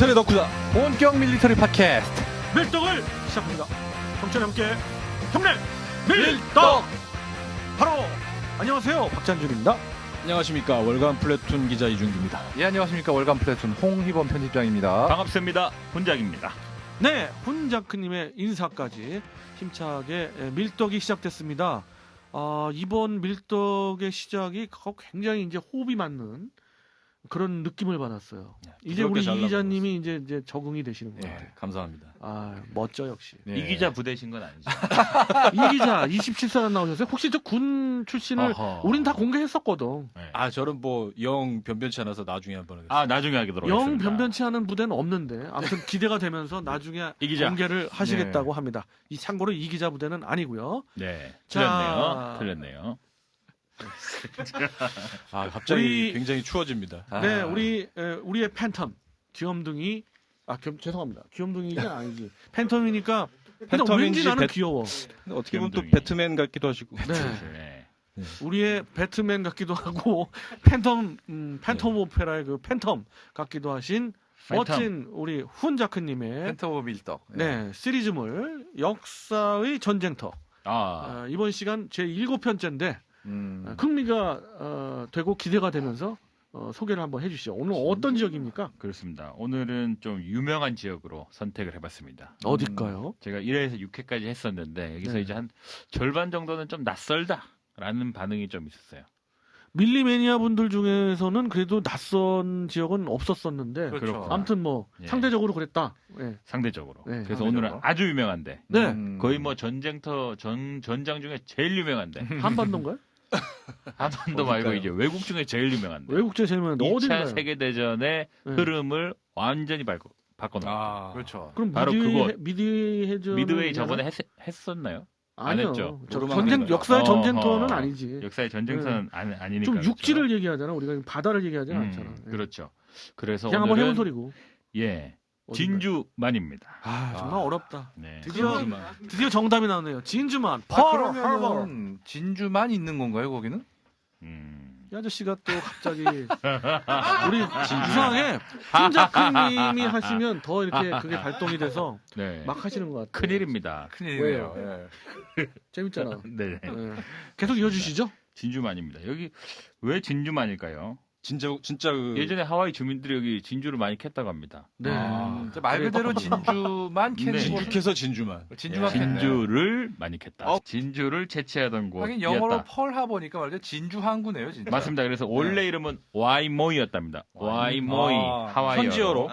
밀리터리 덕후다. 본격 밀리터리 팟캐스트 밀떡을 시작합니다. 정철이 함께 형님 밀떡. 바로 안녕하세요, 박찬준입니다. 안녕하십니까, 월간 플래툰 기자 이준기입니다. 예, 안녕하십니까, 월간 플래툰 홍희범 편집장입니다. 반갑습니다. 훈작입니다. 네, 훈자크님의 인사까지 힘차게 밀떡이 시작됐습니다. 이번 밀떡의 시작이 굉장히 이제 호흡이 맞는 그런 느낌을 받았어요. 이제 우리 이 기자님이 이제 적응이 되시는 것 같아요. 감사합니다. 멋져 역시. 이 기자 부대신 건 아니죠? 이 기자 27살 나오셨어요. 혹시 저 군 출신을 우린 다 공개했었거든. 네. 저는 뭐 영 변변치 않아서 나중에 한번 하겠습니다. 나중에 하게 들어가겠습니다. 영 변변치 않은 부대는 없는데 아무튼 기대가 되면서 나중에 이 기자. 공개를 하시겠다고 합니다. 이 참고로 이 기자 부대는 아니고요. 네, 자. 틀렸네요. 갑자기 우리- 굉장히 추워집니다. 네, 우리의 팬텀 귀염둥이 죄송합니다. 귀염둥이가 아니지. 팬텀이니까 근데 팬텀인지 왠지 나는 귀여워. 근데 어떻게 보면 또 귀염둥이. 배트맨 같기도 하시고. 네. 네. 우리의 배트맨 같기도 하고 팬텀 오페라의 그 팬텀 같기도 하신 멋진 우리 훈자크님의 펜터 오브 밀떡. 네, 시리즈물 역사의 전쟁터. 이번 시간 제 7편째인데 흥미가 되고 기대가 되면서 소개를 한번 해주시죠. 오늘 어떤 지역입니까? 그렇습니다. 오늘은 좀 유명한 지역으로 선택을 해봤습니다. 어딜까요? 제가 1회에서 6회까지 했었는데 여기서 네. 이제 한 절반 정도는 좀 낯설다라는 반응이 좀 있었어요. 밀리매니아 분들 중에서는 그래도 낯선 지역은 없었었는데 그렇죠. 아무튼 뭐 예. 상대적으로 그랬다. 네. 상대적으로. 네, 그래서 상대적으로. 오늘은 아주 유명한데 네. 거의 뭐 전쟁터 전장 중에 제일 유명한데 한반도인가요? 한반도 말고 이제 외국 중에 제일 유명한데 외국제 제일 유명한데 2차 어딘가요? 세계대전의 네. 흐름을 완전히 바꿔놓은 그렇죠. 그럼 바로 그곳. 미드해전 미드웨이 저번에 했었나요? 안 아니요. 했죠. 전쟁 역사의 어허. 전쟁터는 아니지. 역사의 전쟁터는 아니니까 좀 그렇죠. 육지를 얘기하잖아. 우리가 바다를 얘기하지 않잖아. 네. 그렇죠. 그래서 그냥 한번 오늘은 해본 소리고. 예 어딘가요? 진주만입니다. 정말 어렵다. 네. 드디어 정답이 나오네요. 진주만. 그러면 진주만 있는 건가요, 거기는? 이 아저씨가 또 갑자기 우리 이상하게 훈자크님이 하시면 더 이렇게 그게 발동이 돼서 네. 막 하시는 것 같아요. 큰일입니다. 큰일이네요. 재밌잖아. 네. 네. 계속 이어주시죠. 진주만입니다. 여기 왜 진주만일까요? 진짜 그 예전에 하와이 주민들이 여기 진주를 많이 캤다고 합니다. 네. 말 그대로 진주만 캐는 네. 곳. 진주캐서 진주만. 진주만 캤네. 진주를 많이 캤다. 진주를 채취하던 하긴 영어로 곳이었다. 펄 하버니까 말이죠. 진주 항구네요, 진짜. 맞습니다. 그래서 원래 이름은 와이모이였답니다. 와이모이 하와이어 현지어로.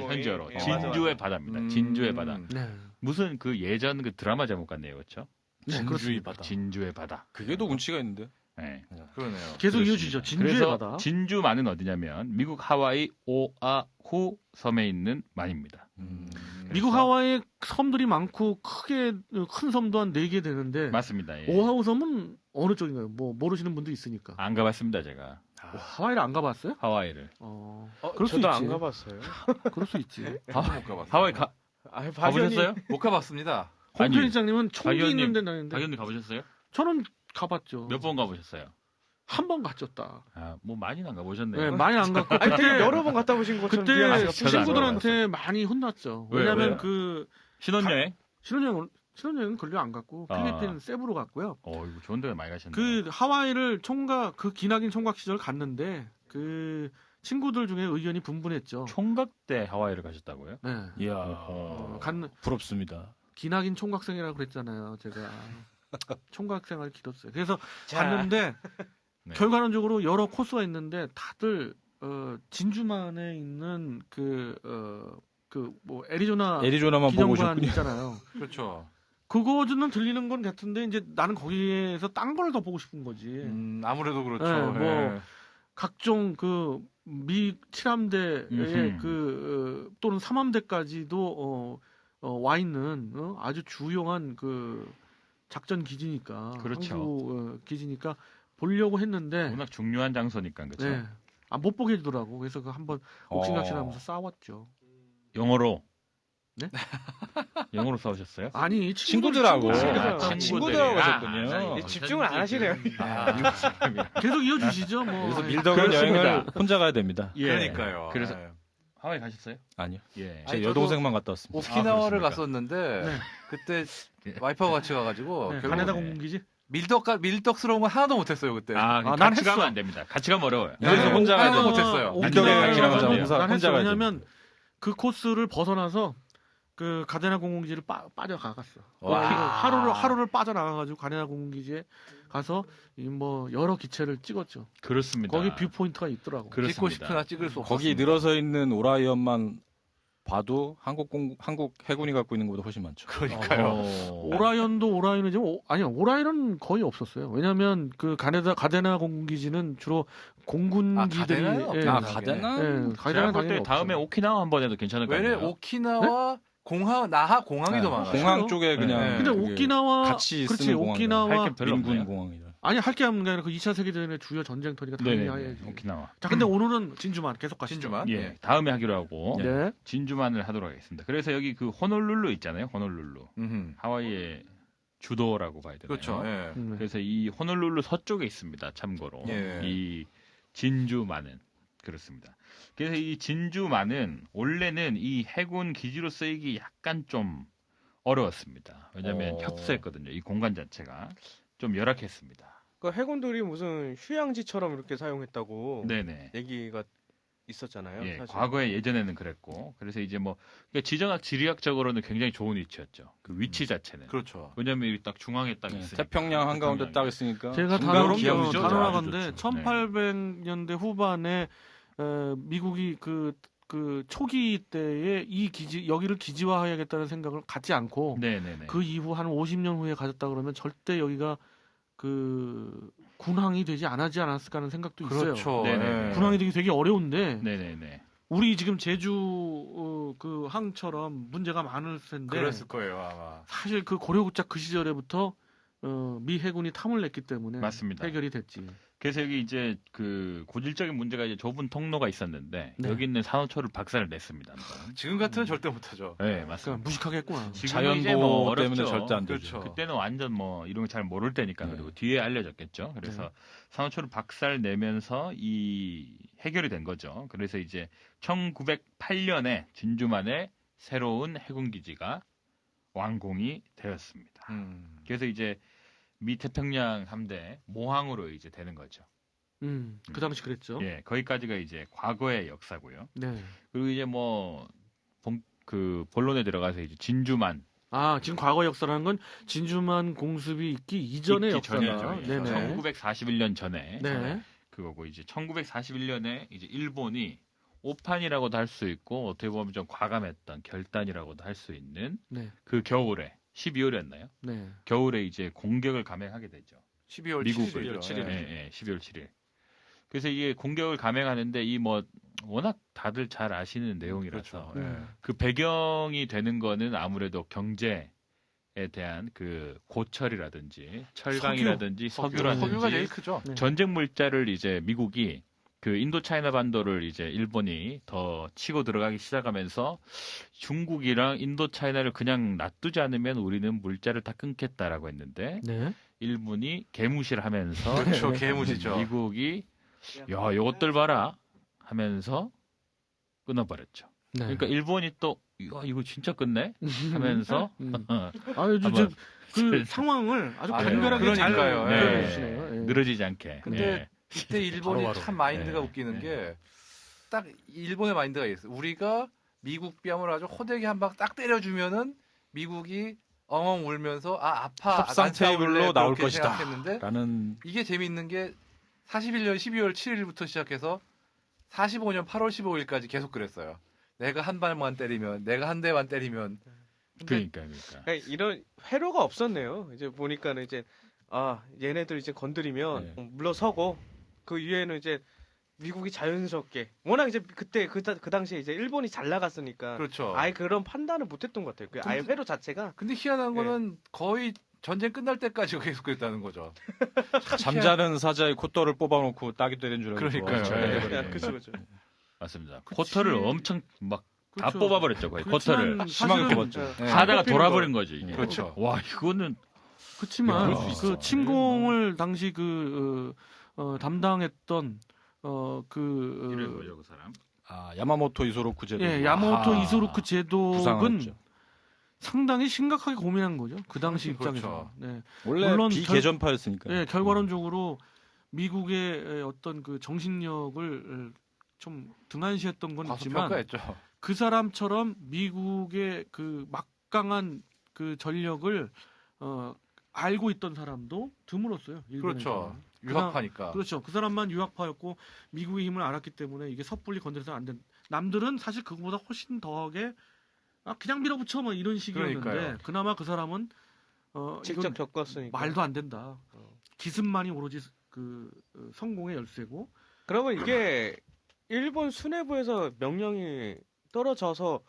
현지어로 예, 진주의 맞아. 바다입니다. 진주의 바다. 네. 무슨 그 예전 그 드라마 제목 같네요, 그렇죠? 진주의 바다. 진주의 바다. 그게 더 운치가 있는데. 네. 그러네요. 계속 그렇습니다. 이어주죠. 진주의 그래서 바다. 진주만은 어디냐면 미국 하와이 오아후 섬에 있는 만입니다. 미국 하와이에 섬들이 많고 크게 큰 섬도 한 4개 되는데 맞습니다. 예. 오하우 섬은 어느 쪽인가요? 뭐 모르시는 분도 있으니까. 안 가봤습니다, 제가 하와이를 안 가봤어요? 하와이를. 그럴 수 있지. 저도 안 가봤어요. 그럴 수 있지. 못 가봤어요. 하와이 가보셨어요? 못 가봤습니다. 홍 아니, 편집장님은 총기 박 있는 의원님, 데 다니는데 박연님 가보셨어요? 저는 가봤죠. 몇 번 가보셨어요? 한 번 갔었다. 뭐 많이는 안 가보셨네요. 네, 많이 안 갔고 아니, 그때 여러 번 갔다 오신 것처럼 그때 미안해요. 저도 안 친구들한테 많이 혼났죠. 왜요? 왜냐면 왜요? 그 신혼여행? 신혼여행은 걸려 안 갔고 필리핀 세부로 갔고요. 이거 좋은 데가 많이 가셨네요. 그 하와이를 그 기나긴 총각 시절 갔는데 그 친구들 중에 의견이 분분했죠. 총각 때 하와이를 가셨다고요? 네. 이야, 부럽습니다. 기나긴 총각생이라고 그랬잖아요. 제가 총각 생활 길었어요. 그래서 갔는데 네. 결과론적으로 여러 코스가 있는데 다들 진주만에 있는 뭐 애리조나만 애리조나만 보고 기념관 오셨군요. 있잖아요. 그렇죠. 그거는 들리는 건 같은데 이제 나는 거기에서 딴 걸 더 보고 싶은 거지. 아무래도 그렇죠. 네, 뭐 예. 각종 그 미 7함대의 또는 3함대까지도 와 있는 아주 주요한 그 작전 기지니까 그렇죠. 항구 기지니까 보려고 했는데 워낙 중요한 장소니까 그렇죠. 네. 못 보게 해주더라고. 그래서 그 한번 옥신각신하면서 싸웠죠. 영어로. 네? 영어로 싸우셨어요? 아니 친구들하고. 친구들하고 가셨군요. 집중을 안 하시네요. 계속 이어주시죠. 뭐 그래서 밀덕은 그렇습니다. 여행을 혼자 가야 됩니다. 예. 그러니까요. 그래서 예. 하와이 가셨어요? 아니요. 예. 제 아니, 여동생만 갔다 왔습니다. 오키나와를 그렇습니까? 갔었는데 네. 그때 와이프하고 같이 가가지고 네, 결국 가네다 공기지. 밀떡스러운 건 하나도 못했어요 그때. 아, 난 같이 했어. 가면 안 됩니다. 같이 가면 어려워요. 여기서 네. 혼자 가야 하나도 돼. 못했어요. 밀떡에 같이 가면 안 돼요. 혼자 난 혼자 했어. 가야 돼. 왜냐면 그 코스를 벗어나서 그 가데나 공공기지를 빠져가갔어. 와. 하루를 빠져나가가지고 가데나 공공기지에 가서 이 뭐 여러 기체를 찍었죠. 그렇습니다. 거기 뷰 포인트가 있더라고. 찍고 그렇습니다. 싶으나 찍을 수 없어. 거기 늘어서 있는 오라이언만 봐도 한국 해군이 갖고 있는 것보다 훨씬 많죠. 그러니까요. 오라이언도 오라이언은 지금 아니 오라이언은 거의 없었어요. 왜냐하면 그 가데나 공군기지는 주로 공군기들이 가데나는 없긴 아, 하긴 가데나? 예, 제가 가데나 볼 때 당연히 다음에 없죠. 오키나와 한번 해도 괜찮을 것 왜냐 같아요. 오키나와 나하 공항이 더 많아요. 공항 쪽에 그냥 네. 근데 그게 오키나와 같이 그렇지 쓰는 공항이다. 오키나와 할게 별로 민군 없네요. 공항이다. 아니 할 게 없는 게 아니라 그 2차 세계대전의 주요 전쟁터니까 당연히 네네. 해야지. 오키나와. 자 근데 오늘은 진주만 계속 가시죠. 진주만. 예. 다음에 하기로 하고 네. 진주만을 하도록 하겠습니다. 그래서 여기 그 호놀룰루 있잖아요. 호놀룰루. 음흠. 하와이의 주도라고 봐야 되나요? 그렇죠. 예. 그래서 이 호놀룰루 서쪽에 있습니다. 참고로 예. 이 진주만은 그렇습니다. 그래서 이 진주만은 원래는 이 해군 기지로 쓰이기 약간 좀 어려웠습니다. 왜냐하면 협소했거든요. 이 공간 자체가 좀 열악했습니다. 그 해군들이 무슨 휴양지처럼 이렇게 사용했다고 네네. 얘기가 있었잖아요. 예, 사실. 과거에 예전에는 그랬고 그래서 이제 뭐 그러니까 지정학 지리학적으로는 굉장히 좋은 위치였죠. 그 위치 자체는. 그렇죠. 왜냐하면 여기 딱 중앙에 딱 네, 있으니까. 태평양 한가운데 태평양이. 딱 있으니까 제가 중간 기압이죠. 아주 단언하건데 좋죠. 1800년대 후반에 미국이 그 초기 때에 이 기지 여기를 기지화해야겠다는 생각을 갖지 않고 네네네. 그 이후 한 50년 후에 가졌다 그러면 절대 여기가 그 군항이 되지 않았을까 하는 생각도 있어요. 그렇죠. 네네. 예. 군항이 되기 되게 어려운데 네네네. 우리 지금 제주 그 항처럼 문제가 많을 텐데 그랬을 거예요 아마. 사실 그 고려국작 그 시절에부터 미 해군이 탐을 냈기 때문에 맞습니다. 해결이 됐지. 그래서 여기 이제 그 고질적인 문제가 이제 좁은 통로가 있었는데 네. 여기 있는 산호초를 박살을 냈습니다. 한번. 지금 같으면 절대 못하죠. 네 그러니까 맞습니다. 무식하게 했구나. 지금은 이제 자연보호 뭐 때문에 어렵죠. 절대 안 되죠. 그렇죠. 그때는 완전 뭐 이런 거 잘 모를 때니까 네. 그리고 뒤에 알려졌겠죠. 그래서 네. 산호초를 박살 내면서 이 해결이 된 거죠. 그래서 이제 1908년에 진주만에 새로운 해군 기지가 완공이 되었습니다. 그래서 이제 미 태평양 함대 모항으로 이제 되는 거죠. 그 당시 그랬죠. 예, 거기까지가 이제 과거의 역사고요. 네. 그리고 이제 뭐 그 본론에 들어가서 이제 진주만 지금 과거 역사라는 건 진주만 공습이 있기 이전의 있기 역사다. 전이죠. 예. 네네. 1941년 전에 네. 그거고 이제 1941년에 이제 일본이 오판이라고도 할 수 있고 어떻게 보면 좀 과감했던 결단이라고도 할 수 있는 네. 그 겨울에 12월이었나요? 네. 겨울에 이제 공격을 감행하게 되죠. 12월 미국을 7일. 예, 12월 7일. 그래서 이게 공격을 감행하는데 이 뭐 워낙 다들 잘 아시는 내용이라서 그렇죠. 예. 그 배경이 되는 거는 아무래도 경제에 대한 그 고철이라든지 철강이라든지 석유라든지 석유가 제일 크죠. 네. 전쟁 물자를 이제 미국이 그 인도 차이나 반도를 이제 일본이 더 치고 들어가기 시작하면서 중국이랑 인도 차이나를 그냥 놔두지 않으면 우리는 물자를 다 끊겠다라고 했는데 네. 일본이 개무시를 하면서 그렇죠. 개무시죠. 미국이 야, 요것들 봐라 하면서 끊어버렸죠. 네. 그러니까 일본이 또 야, 이거 진짜 끝내 하면서 그 상황을 아주 아, 간결하게 잘 그러니까요. 네, 표현해주시네요. 예. 늘어지지 않게. 근데 예. 이때 일본이 바로바로. 참 마인드가 네. 웃기는 네. 게 딱 일본의 마인드가 있어요. 우리가 미국 뺨을 아주 호되게 한 방 딱 때려주면은 미국이 엉엉 울면서 아파 협상 안 싸울래 테이블로 나올 그렇게 것이다. 생각했는데 라는 이게 재미있는 게 41년 12월 7일부터 시작해서 45년 8월 15일까지 계속 그랬어요. 내가 한 발만 때리면, 내가 한 대만 때리면. 근데 그러니까. 그러니까 이런 회로가 없었네요. 이제 보니까는 이제 얘네들 이제 건드리면 네. 물러서고 그 위에는 이제 미국이 자연스럽게 워낙 이제 그때 그 당시에 이제 일본이 잘 나갔으니까 그렇죠. 아예 그런 판단을 못했던 것 같아요. 그 아예 회로 자체가 근데 희한한 네. 거는 거의 전쟁 끝날 때까지 계속 그랬다는 거죠. 잠자는 사자의 콧돌을 뽑아놓고 딱이 때린 줄 알고 그러니까요. 좋아하죠. 예. 그렇죠. 맞습니다. 쿼터를 엄청 막 다 그렇죠. 뽑아버렸죠 거의 쿼터를. 그렇지만 심하게 사실은 뽑았죠. 네. 하다가 뽑히는 돌아버린 거죠 이게. 그렇죠. 와 이거는 그렇지만 그럴 수 있어. 그 침공을 당시 담당했던 이름이 뭐죠 그 사람? 야마모토 이소로쿠 제도. 예, 야마모토 아하. 이소로쿠 제독은 부상했죠. 상당히 심각하게 고민한 거죠. 그 당시 그렇죠. 입장에서. 네. 원래 물론 비개전파였으니까. 예, 결과론적으로 미국의 어떤 그 정신력을 좀 등한시했던 건 있지만 과소평가했죠. 그 사람처럼 미국의 그 막강한 그 전력을 알고 있던 사람도 드물었어요. 그렇죠. 일본에서는. 유학파니까. 그렇죠. 그 사람만 유학파였고 미국의 힘을 알았기 때문에 이게 섣불리 건드려서 안 된. 남들은 사실 그거보다 훨씬 더하게 그냥 밀어붙여 뭐 이런 식이었는데 그러니까요. 그나마 그 사람은 직접 이건 겪었으니까. 말도 안 된다. 기습만이 오로지 그 성공의 열쇠고. 그러면 이게 일본 수뇌부에서 명령이 떨어져서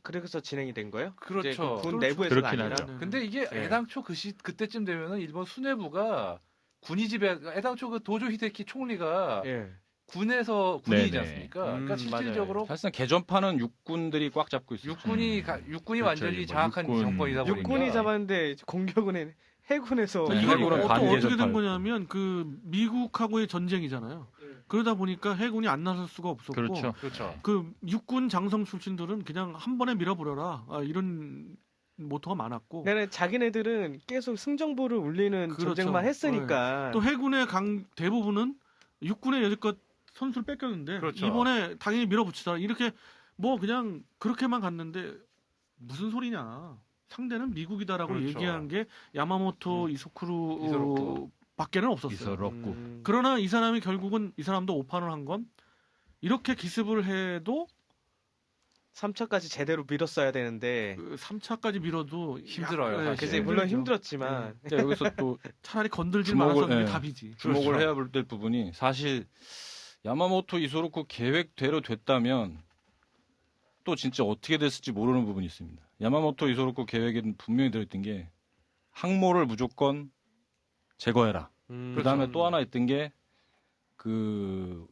그래서 진행이 된 거예요? 그렇죠. 이제 군 그렇죠. 내부에서가 그렇긴 아니라. 하죠. 네. 근데 이게 네. 애당초 그때쯤 되면은 일본 수뇌부가 군이 지배, 애당초 그 도조 히데키 총리가 예. 군에서 군인이지 네네. 않습니까? 그러니까 맞아요. 실질적으로 사실상 개전파는 육군들이 꽉 잡고 있어요. 육군이 그렇죠. 완전히 뭐 장악한 육군. 정권이다 보니까 육군이 잡았는데 공격은 해군에서. 네, 이건 해군은 또 반개전파였고. 어떻게 된 거냐면 그 미국하고의 전쟁이잖아요. 그러다 보니까 해군이 안 나설 수가 없었고 그렇죠. 그렇죠. 그 육군 장성 출신들은 그냥 한 번에 밀어버려라 이런 모토가 많았고 내가 자기네들은 계속 승정보를 울리는 그렇죠. 전쟁만 했으니까. 또 해군의 대부분은 육군의 여지껏 선수를 뺏겼는데 그렇죠. 이번에 당연히 밀어붙이자 이렇게 뭐 그냥 그렇게만 갔는데 무슨 소리냐 상대는 미국이다라고 그렇죠. 얘기한 게 야마모토 이소로쿠. 이소쿠루 밖에는 없었어요. 이소로쿠. 그러나 이 사람이 결국은 이 사람도 오판을 한 건 이렇게 기습을 해도 3차까지 제대로 밀었어야 되는데. 그 3차까지 밀어도 힘들어요, 약- 사실. 그치, 물론 힘들죠. 힘들었지만. 근데 여기서 또 차라리 건들지 주목을- 말아서 그게 예. 답이지. 주목을 그렇죠. 해야 될 부분이 사실 야마모토 이소로쿠 계획대로 됐다면 또 진짜 어떻게 됐을지 모르는 부분이 있습니다. 야마모토 이소로쿠 계획에는 분명히 들어있던 게 항모를 무조건 제거해라. 그 다음에 또 하나 있던 게 그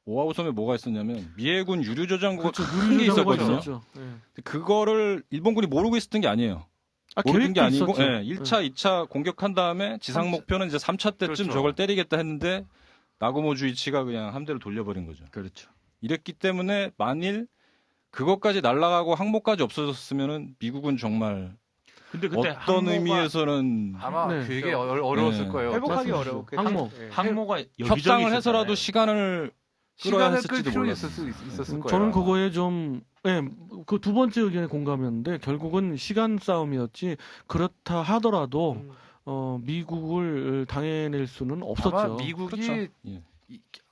오아우 섬에 뭐가 있었냐면 미해군 유류 저장고가 큰 게 있었거든요. 있었죠. 예. 그거를 일본군이 모르고 있었던 게 아니에요. 모르는 게 계획도 아니고 있었죠. 예, 1차, 2차 공격한 다음에 지상 삼- 목표는 이제 3차 때쯤 그렇죠. 저걸 때리겠다 했는데 나고모 주이치가 그냥 함대를 돌려버린 거죠. 그렇죠. 이랬기 때문에 만일 그것까지 날아가고 항모까지 없어졌으면은 미국은 정말 근데 그때 어떤 항모가- 의미에서는 아마 네. 되게 어려웠을 네. 거예요. 회복하기 맞습니다. 어려워. 항모. 예. 항모가 여기저기 협상을 있었잖아요. 해서라도 시간을 끌어야 시간을 끌 했을지도 필요는 몰랐어요. 있었을 거예요. 저는 그거에 좀, 그 두 번째 의견에 공감했는데 결국은 시간 싸움이었지 그렇다 하더라도 미국을 당해낼 수는 없었죠. 아마 미국이 그렇죠. 예.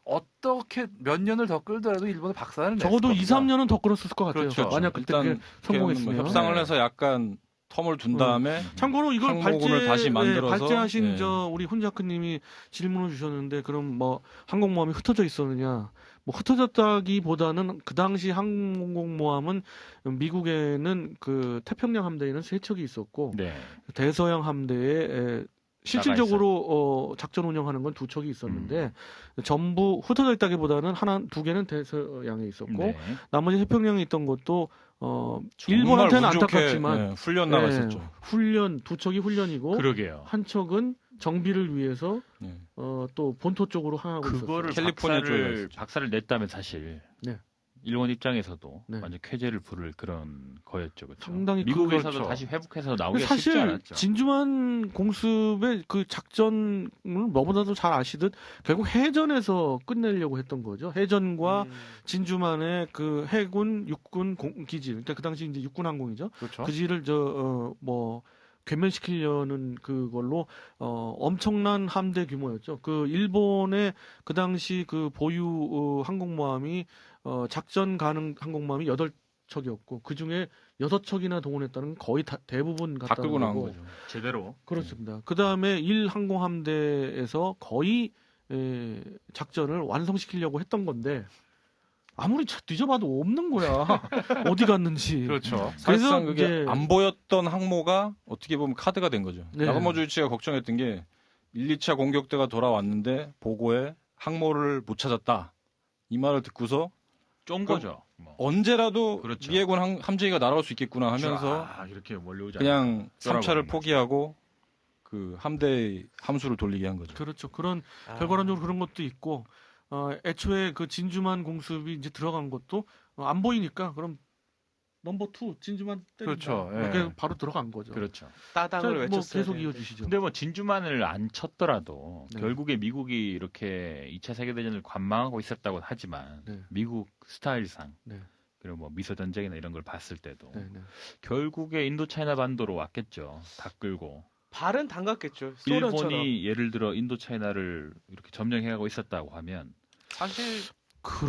어떻게 몇 년을 더 끌더라도 일본은 박살을 냈을 적어도 2, 겁니다. 3년은 더 끌었을 것 같아요. 그렇죠. 만약 그때 일단 그게 성공했으면. 뭐 협상을 네. 해서 약간 텀을 둔 다음에 참고로 이걸 항모군을 다시 만들어서, 발제하신 예. 저 우리 훈자크님이 질문을 주셨는데 그럼 뭐 항공모함이 흩어져 있었느냐? 뭐 흩어졌다기보다는 그 당시 항공모함은 미국에는 그 태평양 함대에는 세 척이 있었고 네. 대서양 함대에 실질적으로 작전 운영하는 건 두 척이 있었는데 전부 흩어져 있다기보다는 두 개는 대서양에 있었고 네. 나머지 태평양에 있던 것도 정말 일본한테는 운 좋게, 안타깝지만 예, 훈련 나갔었죠. 훈련 두 척이 훈련이고 그러게요. 한 척은 정비를 위해서 예. 또 본토 쪽으로 향하고 그거를 있었어요. 캘리포니아 쪽에 박살을, 있었죠. 박살을 냈다면 사실 네. 일본 입장에서도 네. 완전 쾌재를 부를 그런 거였죠. 그렇죠? 상당히 미국에서도 그렇죠. 다시 회복해서 근데 나오기가 쉽지 사실 않았죠. 진주만 공습의 그 작전을 뭐보다도 잘 아시듯 결국 해전에서 끝내려고 했던 거죠. 해전과 진주만의 그 해군, 육군 기지, 그러니까 그 당시 이제 육군 항공이죠. 그렇죠. 그지를 괴멸시키려는 그걸로 엄청난 함대 규모였죠. 그 일본의 그 당시 그 보유 항공모함이 작전 가능 항공모함이 8척이었고 그 중에 6척이나 동원했다는 건 거의 대부분 다 갔다는 끌고 나온 거고. 거죠. 제대로. 그렇습니다. 그 다음에 1항공함대에서 거의 작전을 완성시키려고 했던 건데 아무리 뒤져봐도 없는 거야. 어디 갔는지. 그렇죠. 사실상 그래서 그게 이제 안 보였던 항모가 어떻게 보면 카드가 된 거죠. 네. 나가모 주이치가 걱정했던 게 1, 2차 공격대가 돌아왔는데 보고에 항모를 못 찾았다. 이 말을 듣고서 쫀 거죠. 뭐. 언제라도 그렇죠. 미해군 함재기가 날아올 수 있겠구나 하면서 이렇게 몰려오지 그냥 쫄아버린 3차를 거죠. 포기하고 그 함대의 함수를 돌리게 한 거죠. 그렇죠. 그런 아. 결과론적으로 그런 것도 있고 애초에 그 진주만 공습이 이제 들어간 것도 안 보이니까 그럼 넘버 2 진주만 때린다. 그렇죠. 예. 이렇게 바로 들어간 거죠. 그렇죠. 자, 따당을 뭐 외쳤어요. 계속 이어주시죠. 근데 뭐 진주만을 안 쳤더라도 네. 결국에 미국이 이렇게 2차 세계대전을 관망하고 있었다고 하지만 네. 미국 스타일상 네. 그리고 뭐 미소 전쟁이나 이런 걸 봤을 때도 네, 네. 결국에 인도차이나 반도로 왔겠죠. 다 끌고. 발은 담갔겠죠. 소련처럼. 일본이 예를 들어 인도차이나를 이렇게 점령해가고 있었다고 하면 사실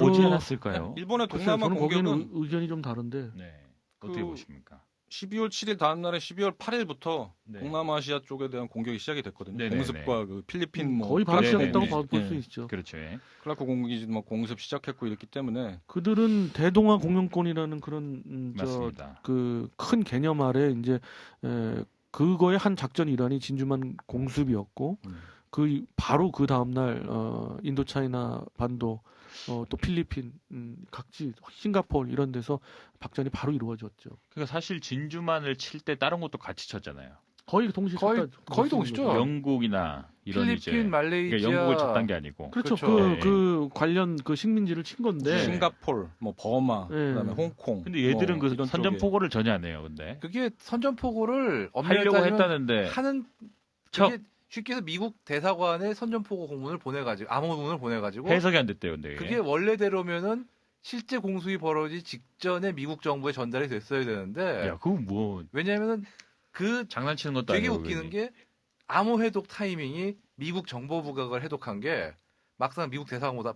오지 않았을까요? 일본의 글쎄요, 동남아 저는 거기는 공격은 의견이 좀 다른데. 네. 어떻게 그- 보십니까? 12월 7일 다음 날에 12월 8일부터 네. 동남아시아 쪽에 대한 공격이 시작이 됐거든요. 네네네. 공습과 그 필리핀 뭐 거의 바로 네네네. 시작했다고 볼 수 네. 있죠. 그렇죠. 예. 클라크 공격이 뭐 공습 시작했고 이랬기 때문에 그들은 대동아 공영권이라는 그런 맞습니다. 그 큰 개념 아래 이제 그거의 한 작전 일환이 진주만 공습이었고 그 바로 그 다음 날 인도차이나 반도 또 필리핀 각지 싱가포르 이런 데서 박전이 바로 이루어졌죠. 그러니까 사실 진주만을 칠 때 다른 것도 같이 쳤잖아요. 거의 동시 거의- 쳤다- 거의 쳤던 동시죠. 거죠. 영국이나 이런 이제 필리핀, 말레이시아, 그러니까 영국을 쳤단 게 아니고 그렇죠. 그렇죠. 그 관련 그 식민지를 친 건데 싱가폴, 뭐 버마, 네. 그다음에 홍콩. 근데 얘들은 뭐 그 이런 선전포고를 전혀 안 해요. 근데 그게 선전포고를 엄밀히 하려고 따지면 했다는데 하는 척. 그게 쉽게 해서 미국 대사관에 선전포고 공문을 보내가지고 암호문을 보내가지고 해석이 안 됐대요. 근데 그게 원래대로면은 실제 공습이 벌어지기 직전에 미국 정부에 전달이 됐어야 되는데 야, 그거 뭐 왜냐하면은 그 장난치는 것도 되게 아니고 웃기는 괜히. 게 암호 해독 타이밍이 미국 정보부가 그걸 해독한 게 막상 미국 대사관보다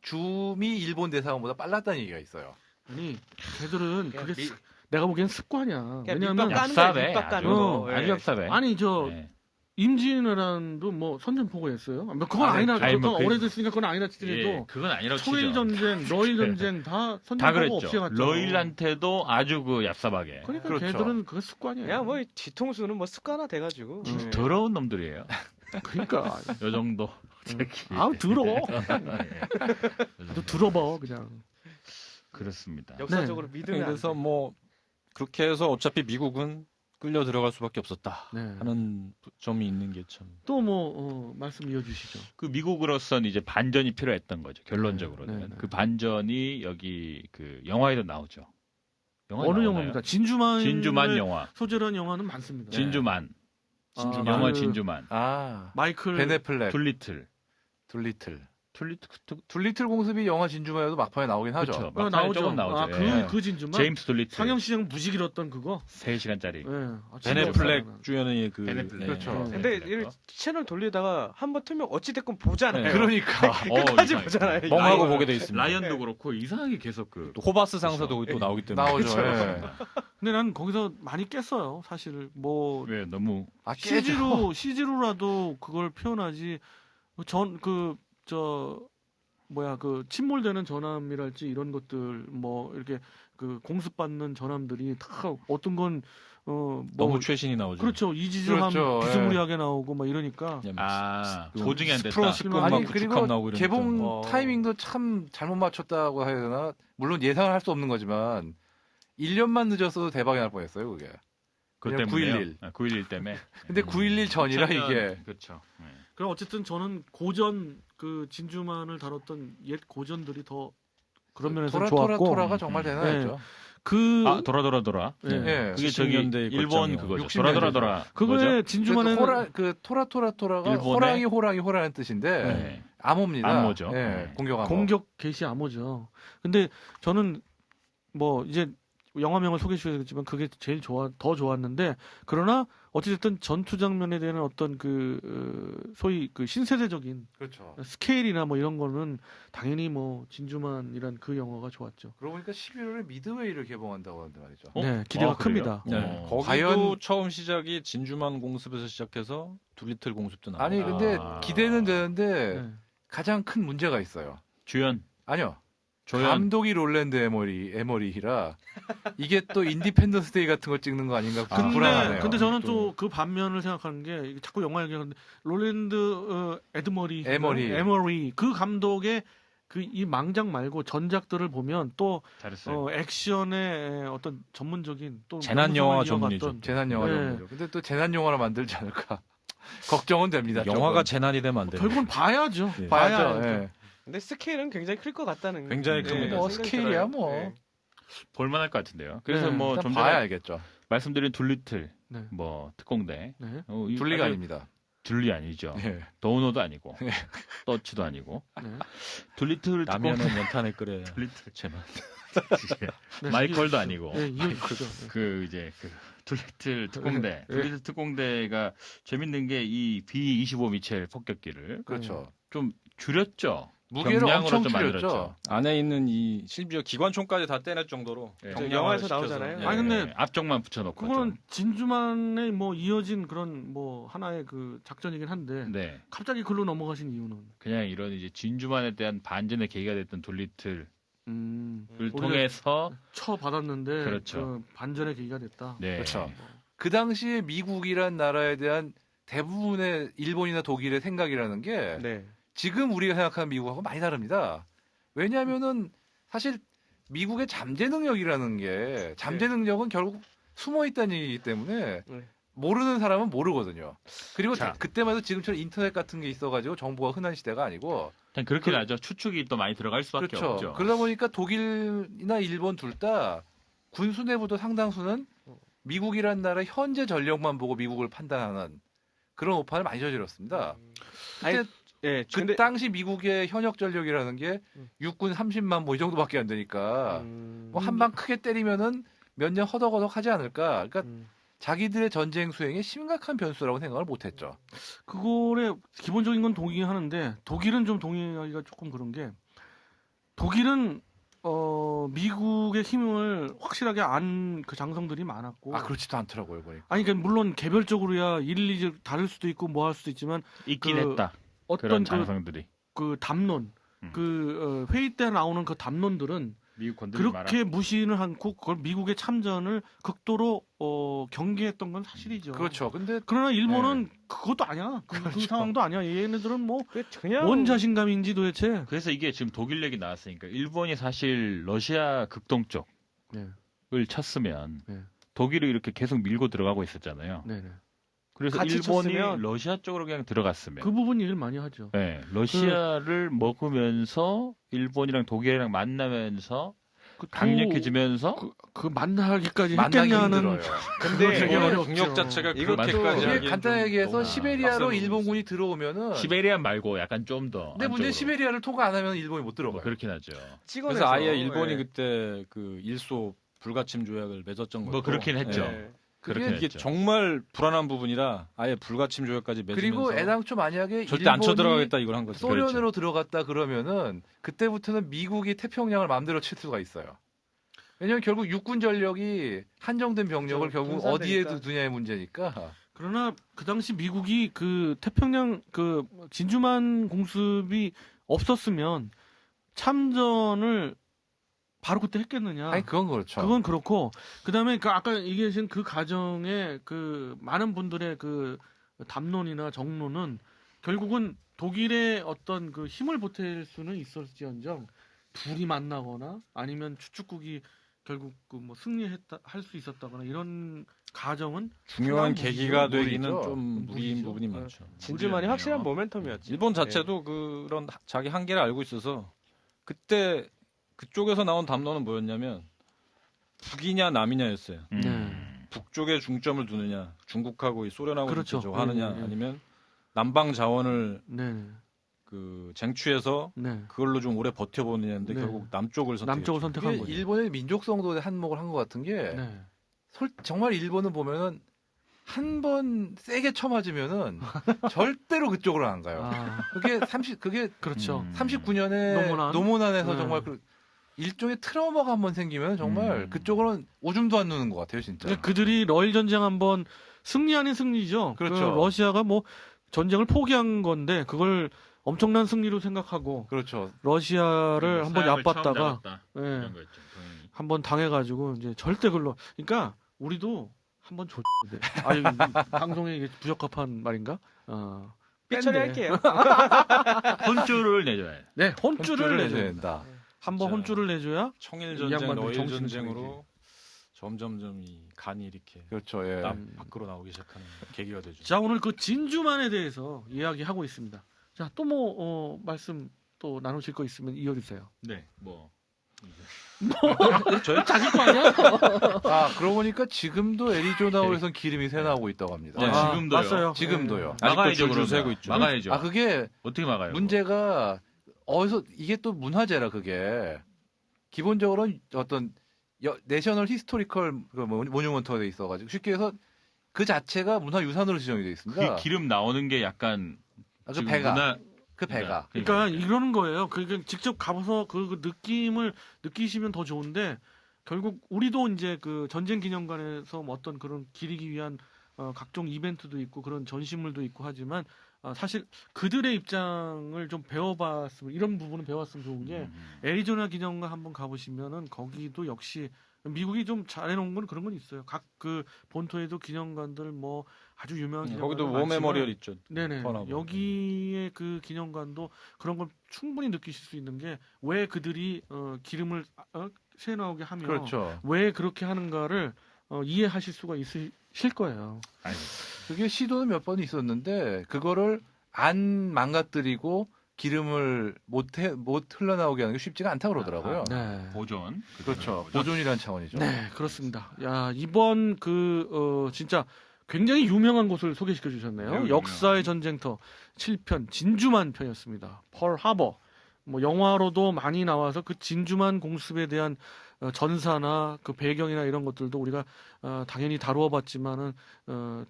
주미 일본 대사관보다 빨랐다는 얘기가 있어요. 아니 걔들은 그냥 그게 내가 보기엔 습관이야. 그냥 왜냐하면 밑밥 까는 거야, 얍삽해. 밑밥 까는 아주, 거. 예. 아주 얍삽해. 아니 저 네. 임진왜란도 뭐 선전포고했어요. 뭐 그건 아, 네. 아니라 아니, 그건 뭐 그- 오래됐으니까 그건 아니라 예, 치더라도 그건 아니라고 초일 치죠. 전쟁, 러일 전쟁 다 다 선전포고 없이 그랬죠. 해갔죠. 러일한테도 아주 그 얍삽하게. 그러니까 그렇죠. 걔들은 그게 습관이에요. 그냥 뭐 뒤통수는 뭐 습관화 돼가지고. 음. 예. 더러운 놈들이에요. 그러니까 요 정도. 아우 들어. 요 너 정도. 들어봐 그냥. 그렇습니다. 역사적으로 믿으면 안 그래서 돼. 뭐 그렇게 해서 어차피 미국은 끌려 들어갈 수밖에 없었다 네. 하는 점이 있는 게 참. 또 뭐 말씀 이어주시죠. 그 미국으로서는 이제 반전이 필요했던 거죠. 결론적으로는 네, 네. 그 반전이 여기 그 영화에도 나오죠. 영화에 어느 나오나요? 영화입니까? 진주만. 진주만 영화. 소재로 한 영화는 많습니다. 진주만. 진주만. 영화 그 진주만. 아 마이클 베네플렉, 둘리틀. 둘리틀. 둘리틀. 둘리틀 공습이 영화 진주만에도 막판에 나오긴 하죠. 그렇죠. 어, 막판에 나오죠. 조금 나오죠. 아, 예. 그 진주만. 제임스 둘리틀. 상영 시장 무지 길었던 그거. 3시간짜리. 예. 아, 진짜 베네플렉 웃기다. 주연의 그 베네플렉. 그렇죠. 네. 근데 이 채널 돌리다가 한번 틀면 어찌됐건 보잖아요. 네. 그러니까 끝까지 이상해. 보잖아요. 멍하고 라이언. 보게 돼 있습니다. 라이언도 그렇고 이상하게 계속 그 또 호바스 상사도 또 나오기 때문에 나오죠. 그렇죠. 예. 근데 난 거기서 많이 깼어요. 사실 뭐 왜 너무 아 깨죠. CG로라도 그걸 표현하지. 저 뭐야 그 침몰되는 전함이랄지 이런 것들 뭐 이렇게 그 공습받는 전함들이 다 어떤 건 뭐 너무 최신이 나오죠. 그렇죠 이지즈함 그렇죠. 비스무리하게 나오고 막 이러니까 보증이 안 됐다. 스프론시급 아니, 막 아니 구축함 그리고 나오고 이러니까. 개봉 어. 타이밍도 참 잘못 맞췄다고 해야 되나? 물론 예상을 할 수 없는 거지만 1년만 늦었어도 대박이 날 뻔했어요 그게. 그 그냥 때문에 9.11. 9.11 때문에. 근데 9.11 전이라 2000년, 이게 그렇죠. 네. 그럼 어쨌든 저는 고전 그 진주만을 다뤘던 옛 고전들이 더 그런 면에서 좋았고 토라가 정말 네. 대단했죠. 그 아 돌아. 예. 예. 그게 저기 70년대 일본 걸작이요. 그거죠. 60년대 돌아. 그거에 진주만에는 그 토라가 일본의 호랑이라는 뜻인데 네. 암호입니다. 암호죠. 예, 네. 공격 암호. 공격 개시 암호죠. 근데 저는 뭐 이제 영화명을 소개해 주셔야겠지만 그게 제일 더 좋았는데 그러나 어찌됐든 전투 장면에 대한 어떤 소위 그 신세대적인 그렇죠. 스케일이나 뭐 이런 거는 당연히 뭐 진주만이란 그 영화가 좋았죠. 그러고 보니까 11월에 미드웨이를 개봉한다고 하는데 말이죠. 어? 네, 기대가 아, 그래요? 큽니다. 네. 어. 거기도 과연- 처음 시작이 진주만 공습에서 시작해서 둘리틀 공습도 나오고. 아니 근데 아. 기대는 되는데 네. 가장 큰 문제가 있어요. 주연 아니요. 조연 감독이 롤랜드 에머리라 이게 또 인디펜던스 데이 같은 거 찍는 거 아닌가 불안하네요. 근데 저는 또. 또 그 반면을 생각하는 게 이게 자꾸 영화 얘기하는데 롤랜드 에머리. 그 감독의 그 이 망작 말고 전작들을 보면 또 잘했어요. 액션의 어떤 전문적인 또 재난 명성을 영화 이어갔던 전문이죠. 재난 영화 네. 정도죠. 근데 또 재난 영화를 만들지 않을까 걱정은 됩니다. 영화가 조금. 재난이 되면 안 돼요. 결국은 봐야죠. 예. 봐야죠. 예. 근데 스케일은 굉장히 클 것 같다는. 굉장히 큽니다. 뭐 생각이 스케일이야, 들어요. 뭐. 네. 볼만할 것 같은데요. 그래서 네, 뭐 일단 좀 봐야 전에 알겠죠. 말씀드린 둘리틀, 네. 뭐 특공대, 네. 이 둘리가 아주 아닙니다. 둘리 아니죠. 예. 도우노도 아니고, 떠치도 아니고, 네. 둘리틀 특공대, 라면은 연탄에 끓여야 둘리틀 제맛. 네, 마이컬도 아니고, 네, 이해주시죠. 네. 그 이제 그 둘리틀 특공대, 네. 둘리틀 특공대가 재밌는 게 이 B-25 미첼 폭격기를 그렇죠. 좀 줄였죠. 무게를 경량으로 엄청 좀 줄였죠. 만들었죠. 안에 있는 이 심지어 기관총까지 다 떼낼 정도로 네. 경량화를 영화에서 시켜서, 나오잖아요. 예. 아니, 근데 네, 앞쪽만 붙여놓고 그거는 좀. 진주만에 뭐 이어진 그런 뭐 하나의 그 작전이긴 한데 네, 갑자기 글로 넘어가신 이유는 그냥 이런 이제 진주만에 대한 반전의 계기가 됐던 둘리틀을 우리가 통해서 쳐 받았는데 그렇죠. 그 반전의 계기가 됐다. 네, 그렇죠. 그 당시에 미국이란 나라에 대한 대부분의 일본이나 독일의 생각이라는 게 네. 지금 우리가 생각하는 미국하고 많이 다릅니다. 왜냐하면은 사실 미국의 잠재 능력이라는 게 잠재 능력은 결국 숨어 있다는 얘기이기 때문에 네. 모르는 사람은 모르거든요. 그리고 자. 그때만 해도 지금처럼 인터넷 같은 게 있어가지고 정보가 흔한 시대가 아니고 그냥 그렇게 나죠. 추측이 또 많이 들어갈 수밖에 그렇죠. 없죠. 그러다 보니까 독일이나 일본 둘 다 군수 내부도 상당수는 미국이란 나라의 현재 전력만 보고 미국을 판단하는 그런 오판을 많이 저질렀습니다. 아니, 그때 예. 그 근데 당시 미국의 현역 전력이라는 게 육군 30만 뭐 이 정도밖에 안 되니까 뭐 한 방 크게 때리면은 몇 년 허덕허덕 하지 않을까. 그러니까 자기들의 전쟁 수행에 심각한 변수라고 생각을 못했죠. 그거에 기본적인 건 동의하는데 독일은 좀 동의하기가 조금 그런 게 독일은 미국의 힘을 확실하게 안 그 장성들이 많았고 아 그렇지도 않더라고요 보니까. 아니 그러니까 물론 개별적으로야 일일이 다를 수도 있고 뭐 할 수도 있지만 있긴 그 했다. 어떤 그런 장성들이 그 담론 회의 때 나오는 그 담론들은 미국 건드리지 마라. 그렇게 무시를 않고 그걸 미국의 참전을 극도로 경계했던 건 사실이죠. 그렇죠. 근데 그러나 일본은 그것도 아니야. 그 상황도 아니야. 얘네들은 뭐 그냥 뭔 자신감인지 도대체. 그래서 이게 지금 독일 얘기 나왔으니까 일본이 사실 러시아 극동쪽을 네. 쳤으면 네. 독일이 이렇게 계속 밀고 들어가고 있었잖아요. 네네. 그래서 같이 일본이 쳤으면 러시아 쪽으로 그냥 들어갔으면 그 부분 얘기를 많이 하죠. 네, 러시아를 먹으면서 일본이랑 독일이랑 만나면서 강력해지면서 그 만나기까지 만나기 했겠냐는 힘들어요. 근데 되게 이거는 어렵죠. 국력 자체가 이것도 그렇게까지 이게 하기엔 간단하게 좀 얘기해서 너무 시베리아로 빡센 일본군이 들어오면은 시베리아 말고 약간 좀 더 근데 문제 안쪽으로. 시베리아를 통과 안 하면 일본이 못 뭐 들어가요. 그렇긴 하죠. 찍어내서 그래서 아예 일본이 예. 그때 그 일소 불가침 조약을 맺었던 거고. 뭐 그렇긴 했죠. 예. 그렇게 이게 했죠. 정말 불안한 부분이라 아예 불가침 조약까지 맺으면서 그리고 애당초 만약에 절대 안 일본이 쳐들어가겠다 이걸 한 거죠. 소련으로 들어갔다 그러면은 그때부터는 미국이 태평양을 마음대로 칠 수가 있어요. 왜냐하면 결국 육군 전력이 한정된 병력을 그렇죠. 결국 분산되니까. 어디에 두냐의 문제니까. 그러나 그 당시 미국이 그 태평양 그 진주만 공습이 없었으면 참전을 바로 그때 했겠느냐? 아니 그건 그렇죠. 그건 그렇고 그다음에 그 아까 얘기하신 그 가정에 그 많은 분들의 그 담론이나 정론은 결국은 독일의 어떤 그 힘을 보탤 수는 있었지언정 둘이 만나거나 아니면 추축국이 결국 그 뭐 승리했다 할 수 있었다거나 이런 가정은 중요한 무리죠. 계기가 무리죠. 되기는 좀 무리인 무리죠. 부분이 네. 많죠. 진주만이 무리였네요. 확실한 모멘텀이었지. 일본 자체도 그런 자기 한계를 알고 있어서 그때 그쪽에서 나온 담론은 뭐였냐면 북이냐 남이냐였어요. 북쪽에 중점을 두느냐, 중국하고 이 소련하고 그렇죠. 저거 하느냐, 네, 네. 아니면 남방 자원을 네, 그 쟁취해서 네. 그걸로 좀 오래 버텨보느냐인데 네. 결국 남쪽을 선택했죠. 남쪽을 선택한 이게 거죠. 일본의 민족성도 한몫을 한 것 같은 게 네. 정말 일본은 보면은 한 번 세게 쳐맞으면은 절대로 그쪽으로 안 가요. 아, 그게 그렇죠. 39년에 노무난에서 네. 정말 그 일종의 트라우마가 한 번 생기면 정말 그쪽으로는 오줌도 안 누는 것 같아요, 진짜. 그러니까 그들이 러일 전쟁 한번 승리 아닌 승리죠. 그렇죠. 그 러시아가 뭐 전쟁을 포기한 건데 그걸 엄청난 승리로 생각하고 그렇죠. 러시아를 한번 얕봤다가 예, 이런 거였죠. 당연히. 한번 당해가지고 이제 절대 글로. 그러니까 우리도 한번 줘. 아니 방송에 이게 부적합한 말인가? 삐처리 뺀데. 할게요. 혼줄을 내줘야 돼. 네, 혼줄을 내줘야 돼. 된다. 한번 진짜. 혼줄을 내줘야 청일 이 전쟁, 양반들 러일 정신을 전쟁으로 점점점 이 간이 이렇게 그렇죠. 예. 남 밖으로 나오기 시작하는 계기가 되죠. 자 오늘 그 진주만에 대해서 이야기하고 있습니다. 자 또 뭐 말씀 또 나누실 거 있으면 이어주세요. 네, 뭐 저요? 자기 거 아니야? 아, 그러고 보니까 지금도 애리조나호에선 기름이 새 나오고 있다고 합니다. 네. 지금도요. 맞아요. 지금도요. 아직도 막아야죠. 줄줄 그러면. 세고 있죠. 막아야죠. 아, 그게 어떻게 막아요? 문제가 어디서 이게 또 문화재라 그게 기본적으로는 어떤 내셔널 히스토리컬 모뉴먼트가 돼 있어가지고 쉽게 해서 그 자체가 문화유산으로 지정이 돼 있습니다. 그 기름 나오는 게 약간 그 지금 배가 문화- 그 배가 그러니까 이러는 거예요. 그러니까 직접 가봐서 그 느낌을 느끼시면 더 좋은데 결국 우리도 이제 그 전쟁 기념관에서 뭐 어떤 그런 기리기 위한 각종 이벤트도 있고 그런 전시물도 있고 하지만 사실 그들의 입장을 좀 배워봤으면 이런 부분은 배웠으면 좋은 게 애리조나 기념관 한번 가보시면은 거기도 역시 미국이 좀 잘해놓은 건 그런 건 있어요. 각 그 본토에도 기념관들 뭐 아주 유명한 거기도 기념관들 워 메모리얼 많지만 있죠. 네네. 펀하고. 여기에 그 기념관도 그런 걸 충분히 느끼실 수 있는 게 왜 그들이 기름을 새 나오게 하며 그렇죠. 왜 그렇게 하는가를 이해하실 수가 있으실 거예요. 아니, 그게 시도는 몇 번 있었는데 그거를 안 망가뜨리고 기름을 못 흘러나오게 하는 게 쉽지가 않다고 그러더라고요. 네. 보존. 그렇죠. 보존이라는 차원이죠. 네, 그렇습니다. 야, 이번 진짜 굉장히 유명한 곳을 소개시켜 주셨네요. 매우 역사의 전쟁터 7편 진주만 편이었습니다. 펄 하버. 뭐 영화로도 많이 나와서 그 진주만 공습에 대한 전사나 그 배경이나 이런 것들도 우리가 당연히 다루어 봤지만은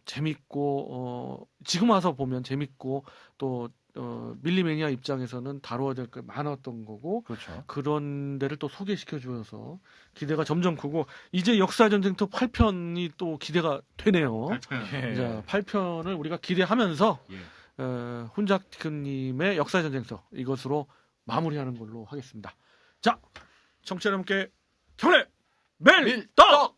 재밌고 지금 와서 보면 재밌고 또 밀리매니아 입장에서는 다루어야 될 게 많았던 거고 그렇죠. 그런 데를 또 소개시켜 주어서 기대가 점점 크고 이제 역사전쟁터 8편이 또 기대가 되네요. 예. 자, 8편을 우리가 기대하면서 예. 훈자크님의 역사전쟁터 이것으로 마무리하는 걸로 하겠습니다. 자, 청취자 여러분께 경례 멜떡!